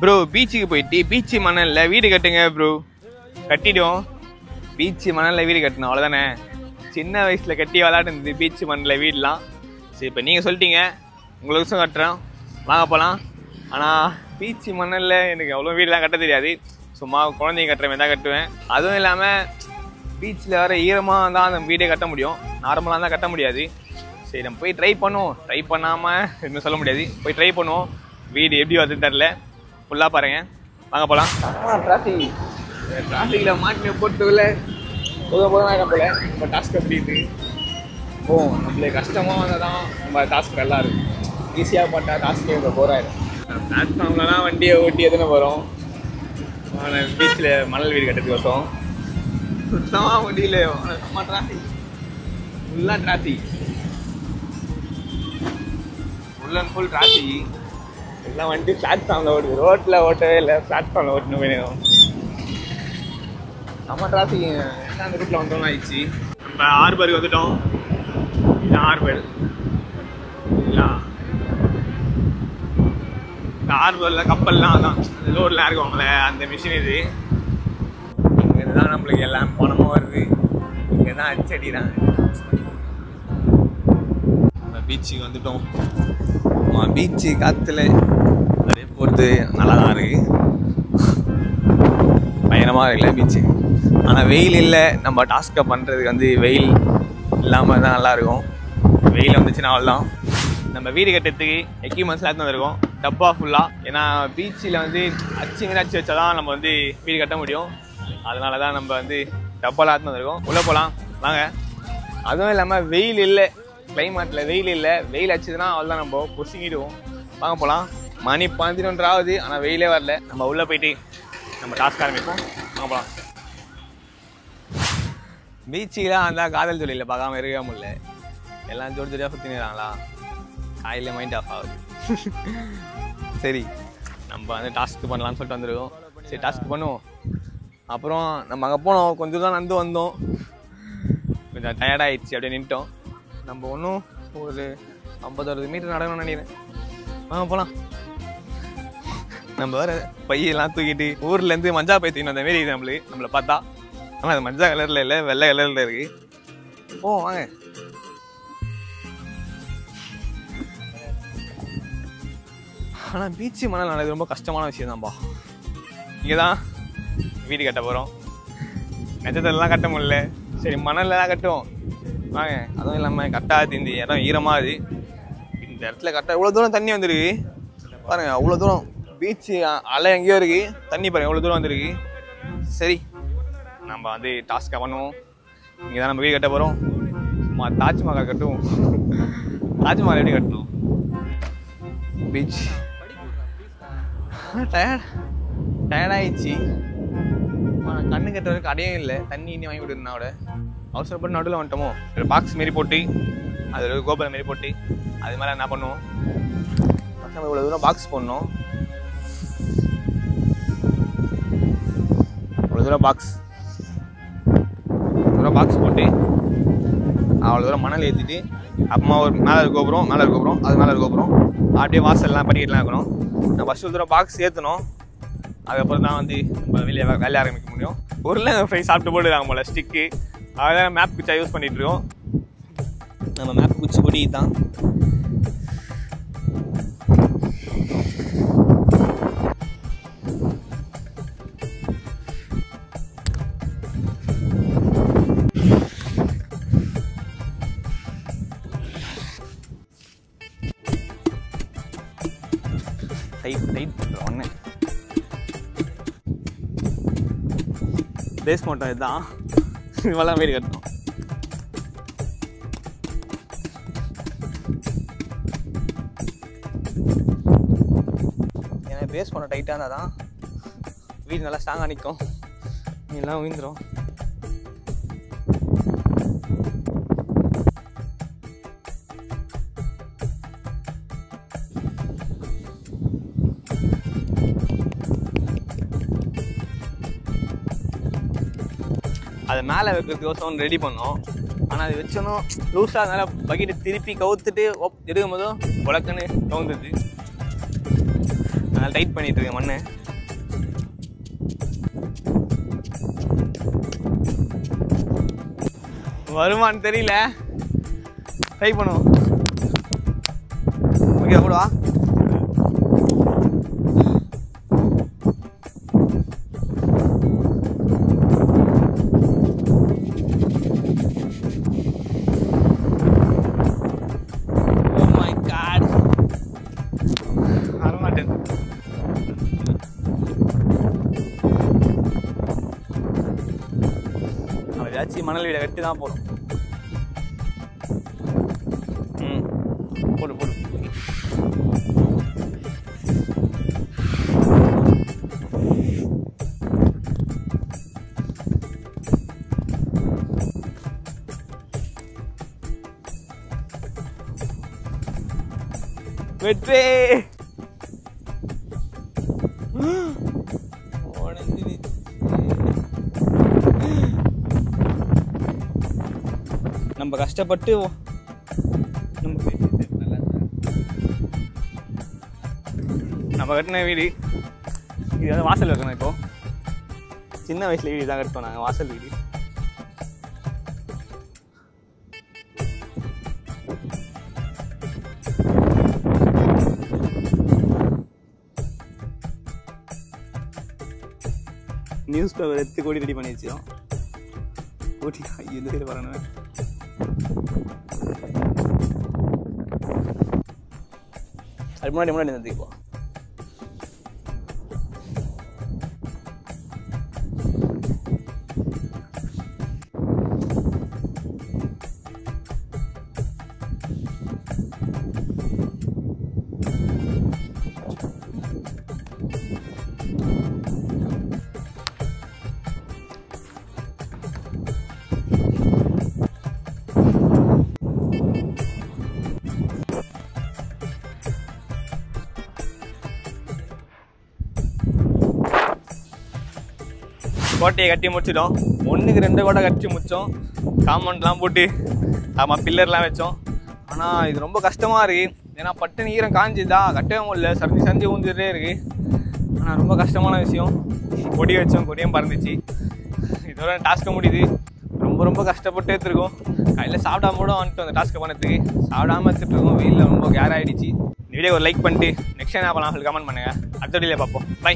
Bro பீச்சுக்கு போயிட்டு beach மணலில் வீடு கட்டுங்க ப்ரோ. கட்டிடும். பீச்சு மணலில் வீடு கட்டணும் அவ்வளோதானே. சின்ன வயசில் கட்டி விளாடுறது பீச்சு மணலில் வீடெலாம். சரி இப்போ நீங்கள் சொல்லிட்டீங்க உங்களுக்கு விஷயம் கட்டுறோம் வாங்க போகலாம். ஆனால் பீச்சு மணலில் எனக்கு அவ்வளோ வீடெலாம் கட்ட தெரியாது. சும்மா குழந்தைங்க கட்டுற மாதிரி தான் கட்டுவேன். அதுவும் இல்லாமல் பீச்சில் வர ஈரமாக தான் அந்த வீடே கட்ட முடியும். நார்மலாக தான் கட்ட முடியாது. சரி நம்ம போய் ட்ரை பண்ணுவோம். ட்ரை பண்ணாமல் இன்னும் சொல்ல முடியாது. போய் ட்ரை பண்ணுவோம். வீடு எப்படி வருதுன்னு தெரில. ஃபுல்லாக பாருங்கள் வாங்க போகலாம். டிராஃபிக்கில் மாட்டின போட்டுல போதும் நம்மள நம்ம டாஸ்க் அப்படின்ட்டு நம்மளுக்கு கஷ்டமாக வந்தால் தான் நம்ம டாஸ்க் நல்லா இருக்கும். ஈஸியாக பண்ணால் டாஸ்க்கே இப்போ போராயிடும். பிளாட்ஃபார்ம்லலாம் வண்டியை ஓட்டி எதுனா வரும். பீச்சில் மணல் வீடு கட்டுறதுக்கு வசம் சுத்தமாக வண்டியில் நம்ம டிராஃபிக் ஃபுல்லாக traffic full and full traffic. எல்லாம் வண்டி பிளாட்ஃபார்மில் ஓடுது. ரோட்டில் ஓட்டவே இல்லை, பிளாட்ஃபார்மில் ஓட்டணும் வேணும். நம்ம டிராஃபிக் எல்லாம் அந்த ரூட்டில் வந்தோம்னு ஆயிடுச்சு. நம்ம ஹார்பருக்கு வந்துட்டோம். இதுதான் ஹார்பர். இல்லை இந்த ஹார்பரில் கப்பல்லாம் அதான் அந்த ரோடில் இருக்குவாங்களே அந்த மிஷின் இது. இங்கே தான் நம்மளுக்கு எல்லாம் பணமும் வருது. இங்கே தான் அச்சடி தான். நம்ம பீச்சுக்கு வந்துட்டோம். பீச்சு காற்றுல அப்படியே போகிறது நல்லா தான் இருக்குது. பயணமாக இருக்குல்ல பீச்சு. ஆனால் வெயில் இல்லை. நம்ம டாஸ்க்கை பண்ணுறதுக்கு வந்து வெயில் இல்லாமல் தான் நல்லாயிருக்கும். வெயில் வந்துச்சுன்னா அவ்வளோதான். நம்ம வீடு கட்டுறதுக்கு எக்யூப்மெண்ட்ஸ்லாம் எடுத்து வந்திருக்கோம். டப்பா ஃபுல்லாக. ஏன்னா பீச்சில் வந்து அச்சு வச்சா தான் நம்ம வந்து வீடு கட்ட முடியும். அதனால தான் நம்ம வந்து டப்பாலாம் எடுத்து வந்திருக்கோம். உள்ளே போகலாம் வாங்க. அதுவும் இல்லாமல் வெயில் இல்லை. கிளைமேட்டில் வெயில் இல்லை. வெயில் அச்சுதுன்னா அவ்வளோதான் நம்ம பொசுங்கிடுவோம். வாங்க போகலாம். மணி 11 ஆகுது. ஆனால் வெயிலே வரல. நம்ம உள்ளே போயிட்டு நம்ம டாஸ்க் ஆரம்பிப்போம். வாங்க போகலாம். பீச்சுக்கெலாம் வந்தால் காதல் ஜோடியில் பார்க்காம இருக்க முடியல. எல்லாம் ஜோடி ஜோடியாக சுற்றினுறாங்களா. காலையில் மைண்ட் ஆஃப் ஆகுது. சரி நம்ம வந்து டாஸ்க் பண்ணலான்னு சொல்லிட்டு வந்துருக்கோம். சரி டாஸ்க் பண்ணுவோம். அப்புறம் நம்ம அங்கே போனோம். கொஞ்சம் தான் நடந்து வந்தோம். கொஞ்சம் டயர்டாகிடுச்சு. அப்படியே நின்ட்டோம். நம்ம ஒன்றும் ஒரு 50-60 மீட்டர் நடக்கணும்னு நினைக்கிறேன். வாங்க போகலாம். நம்ம வேறு பையெல்லாம் தூக்கிட்டு ஊர்லேருந்து மஞ்சா பை தூக்கிட்டு அந்த மாரி இது நம்மளை பார்த்தா. ஆனால் அது மஞ்சள் கலரில் இல்லை, வெள்ளை கலரில் இருக்குது. வாங்க. ஆனால் பீச்சு மணல் நடக்குது ரொம்ப கஷ்டமான விஷயம் தான்ப்பா. இங்கே தான் வீடு கட்ட போகிறோம். நட்சத்திரம்லாம் கட்ட முடியல. சரி மணல்லாம் கட்டுவோம் வாங்க. அதுவும் இல்லாமல் கட்டாது. இந்த இடம் ஈரமாகுது. இந்த இடத்துல கட்ட இவ்வளோ தூரம் தண்ணி வந்துருக்கு பாருங்கள். அவ்வளோ தூரம் பீச்சு அலை எங்கேயோ இருக்குது. தண்ணி பாருங்கள் எவ்வளோ தூரம் வந்துருக்கு. சரி நம்ம வந்து டாஸ்க்காக பண்ணுவோம். இங்கே தான் நம்ம வீடு கட்ட போகிறோம். சும்மா தாஜ்மஹால் கட்டுவோம். தாஜ்மஹால் எப்படி கட்டணும்? பீச் டயர்டாகிடுச்சு. கண்ணு கட்ட வரைக்கும் கடையும் இல்லை. தண்ணி இன்னும் வாங்கி விட்டுருந்தோட அவசரப்பட்டு நடுவில் வந்துட்டோமோ. ஒரு பாக்ஸ் மாரி போட்டு அதில் ஒரு கோபுரம் மாரி போட்டு அது மேலே என்ன பண்ணுவோம். நம்ம இவ்வளோ தூரம் பாக்ஸ் போடணும். இவ்வளோ தூரம் பாக்ஸ் போட்டு அவ்வளோ தூரம் மணல் ஏற்றிட்டு அப்புறமா ஒரு மேலே ஒரு கோபுரம் அது மேலே ஒரு கோபுரம் அப்படியே வாசல்லாம் படிக்கட்டுலாம் இருக்கணும். நான் ஃபஸ்ட்டு தூரம் பாக்ஸ் ஏற்றணும். அதுக்கப்புறம் தான் வந்து நம்ம வேலையை ஆரம்பிக்க முடியும். உருளைக்கிழங்கு ஃப்ரை சாப்பிட்டு போட்டுருக்காங்க போல ஸ்டிக்கு. அதான் மேப் குச்சா யூஸ் பண்ணிட்டு இருக்கோம். நம்ம மேப் குச்சி பொடி தான். டைட் பண்ணுறோம் ஒன்று. பேஸ் மட்டும் இதுதான். இவெல்லாம் வீடு கட்டணும். ஏன்னா பேஸ் பண்ண டைட்டாக இருந்தால் தான் வீடு நல்லா ஸ்ட்ராங்காக நிற்கும். எல்லாம் விழுந்துடும். அதை மேலே வைக்கிறதுக்கோசம் ரெடி பண்ணோம். ஆனால் அது வச்சோம் லூஸாக அதனால் பக்கெட்டு திருப்பி கவுத்துட்டு எடுக்கும் போதும் உலக்குன்னு கவுந்துது. அதனால் நான் டைட் பண்ணிட்டு இருக்கேன் மண்ணு. வருமானு தெரியல, ட்ரை பண்ணுவோம். ஓகே போடுவா. ஏதாச்சும் மணல் வீடை வெட்டி தான் போடும். போடு போடு. வெற்றி. நம்ம கஷ்டப்பட்டு நம்ம கட்டின வீடு இது வந்து வாசல் வைக்கணும். இப்போ சின்ன வயசுல வீடு தான் கட்டோம் நாங்கள், வாசல் வீடு. நியூஸ் பேப்பர் எடுத்து கூடி ரெடி பண்ணி வச்சோம். கூட்டி எந்த சைடு வரணும். அது முன்னாடி நிறுத்திப்போம். கோட்டையை கட்டி முடிச்சிட்டோம். 1க்கு 2 கோட்டை கட்டி முடித்தோம். காம்பவுண்ட்லாம் போட்டு ஆமாம் பில்லர்லாம் வச்சோம். ஆனால் இது ரொம்ப கஷ்டமாக இருக்குது. ஏன்னா பட்டு ஈரம் காஞ்சிதா, கட்டவே முடியல, சரிஞ்சு ஊந்துட்டே இருக்குது. ஆனால் ரொம்ப கஷ்டமான விஷயம். கொடி வச்சோம், கொடியும் பறந்துச்சு. இதோட டாஸ்க்கை முடியுது. ரொம்ப கஷ்டப்பட்டு எடுத்துருக்கோம். கையில் சாப்பிடாம கூட வந்துட்டு அந்த டாஸ்க்கை பண்ணதுக்கு சாப்பிடாமல் எடுத்துகிட்ருக்கோம். வெயிலில் ரொம்ப கேர் ஆகிடுச்சு. இந்த வீடியோ ஒரு லைக் பண்ணிட்டு நெக்ஸ்ட் என்ன பண்ணலாம் சொல்லி கமெண்ட் பண்ணுங்கள். அடுத்த வீடியோவில் பார்ப்போம். பை.